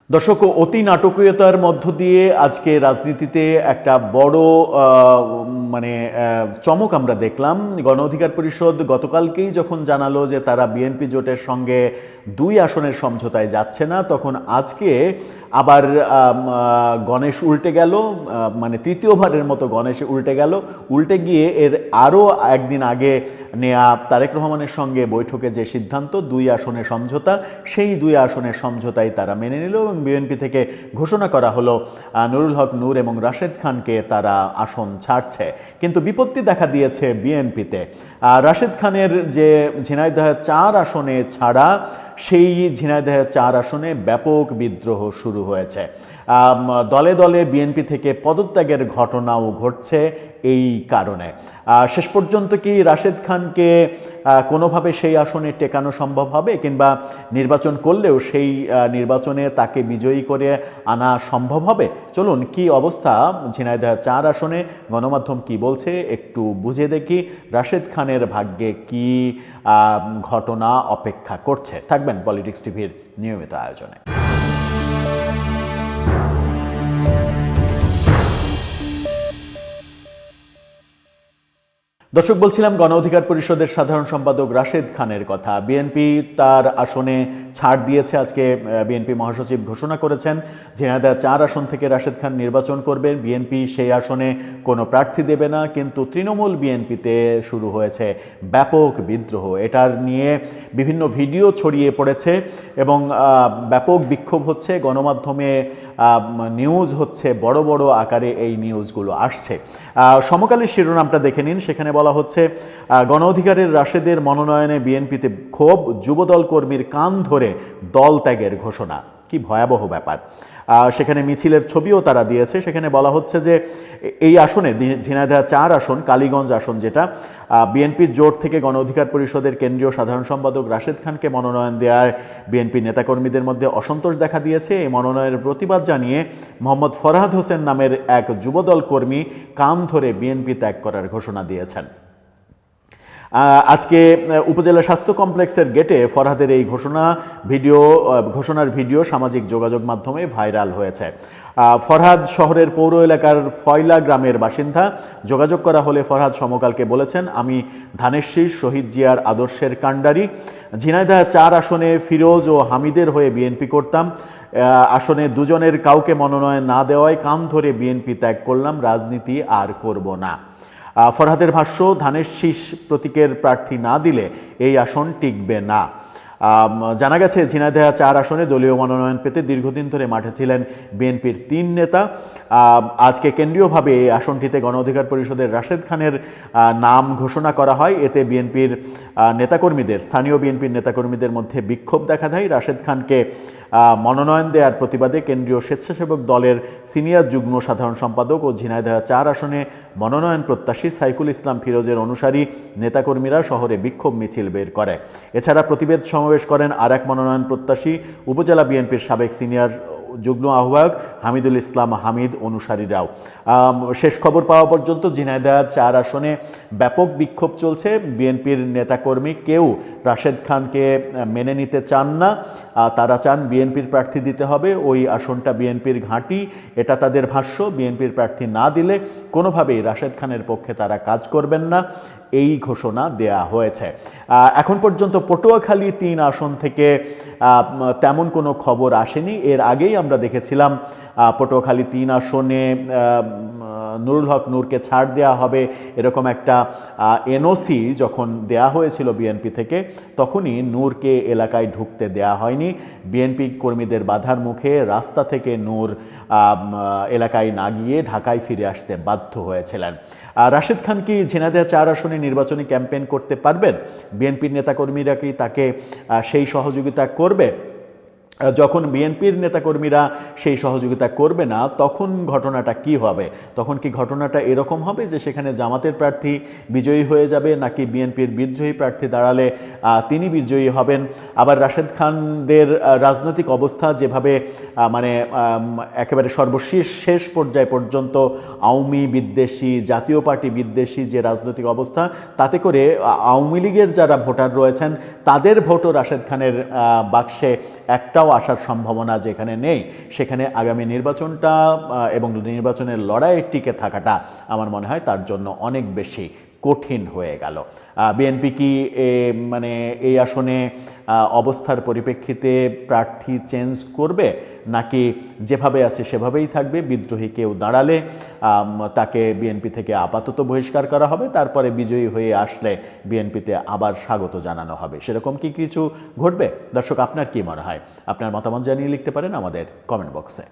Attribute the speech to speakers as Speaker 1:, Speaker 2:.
Speaker 1: দর্শক, অতি নাটকীয়তার মধ্য দিয়ে আজকে রাজনীতিতে একটা বড় চমক আমরা দেখলাম। গণ অধিকার পরিষদ গতকালকেই যখন জানালো যে তারা বিএনপি জোটের সঙ্গে 2 আসনের সমঝোতায় যাচ্ছে না, তখন আজকে আবার গণেশ উল্টে গেল, তৃতীয়বারের মতো গণেশ উল্টে গেল। উল্টে গিয়ে এর আরও একদিন আগে নেয়া তারেক রহমানের সঙ্গে বৈঠকে যে সিদ্ধান্ত 2 আসনের সমঝোতা, সেই 2 আসনের সমঝোতাই তারা মেনে নিল এবং বিএনপি থেকে ঘোষণা করা হলো নুরুল হক নূর এবং রাশেদ খানকে তারা আসন ছাড়ছে। কিন্তু বিপত্তি দেখা দিয়েছে বিএনপিতে। রাশেদ খানের যে ঝিনাইদহ 4 আসনে ছাড়া, সেই ঝিনাইদহ 4 আসনে ব্যাপক বিদ্রোহ শুরু হয়েছে। দলে দলে বিএনপি থেকে পদত্যাগের ঘটনাও ঘটছে এই কারণে। শেষ পর্যন্ত কি রাশেদ খানকে কোনোভাবে সেই আসনে টেকানো সম্ভব হবে, কিংবা নির্বাচন করলেও সেই নির্বাচনে তাকে বিজয়ী করে আনা সম্ভব হবে? চলুন, কি অবস্থা ঝিনাইদহ 4 আসনে, গণমাধ্যম কি বলছে একটু বুঝে দেখি। রাশেদ খানের ভাগ্যে কি ঘটনা অপেক্ষা করছে? থাকবেন পলিটিক্স টিভির নিয়মিত আয়োজনে। দর্শক, বলছিলাম গণ অধিকার পরিষদের সাধারণ সম্পাদক রাশেদ খানের কথা। বিএনপি তার আসনে ছাড় দিয়েছে। আজকে বিএনপি মহাসচিব ঘোষণা করেছেন ঝিনাইদহ 4 আসন থেকে রাশেদ খান নির্বাচন করবেন। বিএনপি সেই আসনে কোনো প্রার্থী দেবে না, কিন্তু তৃণমূল বিএনপিতে শুরু হয়েছে ব্যাপক বিদ্রোহ। এটার নিয়ে বিভিন্ন ভিডিও ছড়িয়ে পড়েছে এবং ব্যাপক বিক্ষোভ হচ্ছে। গণমাধ্যমে নিউজ হচ্ছে, বড় বড় আকারে এই নিউজগুলো আসছে। সমকালীন শিরোনামটা দেখে নিন। সেখানে বলা হচ্ছে, গণ অধিকারের রাশেদের মনোনয়নে বিএনপিতে ক্ষোভ, যুবদল কর্মীর কান ধরে দল ত্যাগের ঘোষণা। কি ভয়াবহ ব্যাপার! সেখানে মিছিলের ছবিও তারা দিয়েছে। সেখানে বলা হচ্ছে যে এই আসনে, ঝিনাইদহ 4 আসন, কালীগঞ্জ আসন যেটা, বিএনপির জোট থেকে গণ অধিকার পরিষদের কেন্দ্রীয় সাধারণ সম্পাদক রাশেদ খানকে মনোনয়ন দেওয়ায় বিএনপি নেতাকর্মীদের মধ্যে অসন্তোষ দেখা দিয়েছে। এই মনোনয়নের প্রতিবাদ জানিয়ে মোহাম্মদ ফরহাদ হোসেন নামের এক যুবদল কর্মী কান ধরে বিএনপি ত্যাগ করার ঘোষণা দিয়েছেন। আজকে উপজেলা স্বাস্থ্য কমপ্লেক্সের গেটে ফরহাদের এই ঘোষণার ভিডিও সামাজিক যোগাযোগ মাধ্যমে ভাইরাল হয়েছে। ফরহাদ শহরের পৌর এলাকার ফয়লা গ্রামের বাসিন্দা। যোগাযোগ করা হলে ফরহাদ সমকালকে বলেছেন, আমি ধানের শীষ শহীদ জিয়ার আদর্শের কাণ্ডারি। ঝিনাইদহ 4 আসনে ফিরোজ ও হামিদের হয়ে বিএনপি করতাম। আসনে দুজনের কাউকে মনোনয়ন না দেওয়ায় কান ধরে বিএনপি ত্যাগ করলাম, রাজনীতি আর করব না। ফরহাদের ভাষ্য, ধানের শীষ প্রতীকের প্রার্থী না দিলে এই আসন টিকবে না। জানা গেছে ঝিনাইদহ 4 আসনে দলীয় মনোনয়ন পেতে দীর্ঘদিন ধরে মাঠে ছিলেন বিএনপির 3 নেতা। আজকে কেন্দ্রীয়ভাবে এই আসনটিতে গণ অধিকার পরিষদের রাশেদ খানের নাম ঘোষণা করা হয়। এতে বিএনপির নেতাকর্মীদের, স্থানীয় বিএনপির নেতাকর্মীদের মধ্যে বিক্ষোভ দেখা দেয়। রাশেদ খানকে মনোনয়ন দেওয়ার প্রতিবাদে কেন্দ্রীয় স্বেচ্ছাসেবক দলের সিনিয়র যুগ্ম সাধারণ সম্পাদক ও ঝিনাইদহ 4 আসনে মনোনয়ন প্রত্যাশী সাইফুল ইসলাম ফিরোজের অনুসারী নেতাকর্মীরা শহরে বিক্ষোভ মিছিল বের করে। এছাড়া প্রতিবাদ সমাবেশ করেন আরেক মনোনয়ন প্রত্যাশী উপজেলা বিএনপির সাবেক সিনিয়র যুগ্ম আহ্বায়ক হামিদুল ইসলাম হামিদ অনুসারীরাও। শেষ খবর পাওয়া পর্যন্ত ঝিনাইদহ 4 আসনে ব্যাপক বিক্ষোভ চলছে। বিএনপির নেতাকর্মী কেউ রাশেদ খানকে মেনে নিতে চান না। তারা চান বিএনপির প্রার্থী দিতে হবে, ওই আসনটা বিএনপির ঘাঁটি, এটা তাদের ভাষ্য। বিএনপির প্রার্থী না দিলে কোনোভাবেই রাশেদ খানের পক্ষে তারা কাজ করবেন না, এই ঘোষণা দেয়া হয়েছে। এখন পর্যন্ত পটুয়াখালী 3 আসন থেকে তেমন কোনো খবর আসেনি। এর আগেই আমরা দেখেছিলাম পটুয়াখালী 3 আসনে নুরুল হক নূরকে ছাড় দেওয়া হবে, এরকম একটা এনওসি যখন দেয়া হয়েছিল বিএনপি থেকে, তখনই নূরকে এলাকায় ঢুকতে দেয়া হয়নি। বিএনপি কর্মীদের বাধার মুখে রাস্তা থেকে নূর এলাকায় না গিয়ে ঢাকায় ফিরে আসতে বাধ্য হয়েছিলেন। রাশেদ খান কি ঝিনাইদহ 4 আসনে নির্বাচনী ক্যাম্পেইন করতে পারবেন? বিএনপির নেতাকর্মীরা কি তাকে সেই সহযোগিতা করবে? যখন বিএনপির নেতাকর্মীরা সেই সহযোগিতা করবে না, তখন ঘটনাটা কি হবে? তখন কি ঘটনাটা এরকম হবে যে সেখানে জামাতের প্রার্থী বিজয়ী হয়ে যাবে, নাকি বিএনপির বিদ্রোহী প্রার্থী দাঁড়ালে তিনি বিজয়ী হবেন? আবার রাশেদ খানদের রাজনৈতিক অবস্থা যেভাবে একেবারে শেষ পর্যায় পর্যন্ত আওয়ামী বিদ্বেষী, জাতীয় পার্টি বিদ্বেষী যে রাজনৈতিক অবস্থা, তাতে করে আওয়ামী লীগের যারা ভোটার রয়েছেন তাদের ভোটও রাশেদ খানের বাক্সে একটাও একটাও আসার সম্ভাবনা যেখানে নেই, সেখানে আগামী নির্বাচনটা এবং নির্বাচনের লড়াইয়ে টিকে থাকাটা আমার মনে হয় তার জন্য অনেক বেশি কঠিন হয়ে গেল। বিএনপি কি মানে এই আসনে অবস্থার পরিপ্রেক্ষিতে প্রার্থী চেঞ্জ করবে, নাকি যেভাবে আছে সেভাবেই থাকবে? বিদ্রোহী কেউ দাঁড়ালে তাকে বিএনপি থেকে আপাতত বহিষ্কার করা হবে, তারপরে বিজয়ী হয়ে আসলে বিএনপিতে আবার স্বাগত জানানো হবে, সেরকম কি কিছু ঘটবে? দর্শক, আপনার কি মনে হয়? আপনার মতামত জানিয়ে লিখতে পারেন আমাদের কমেন্ট বক্সে।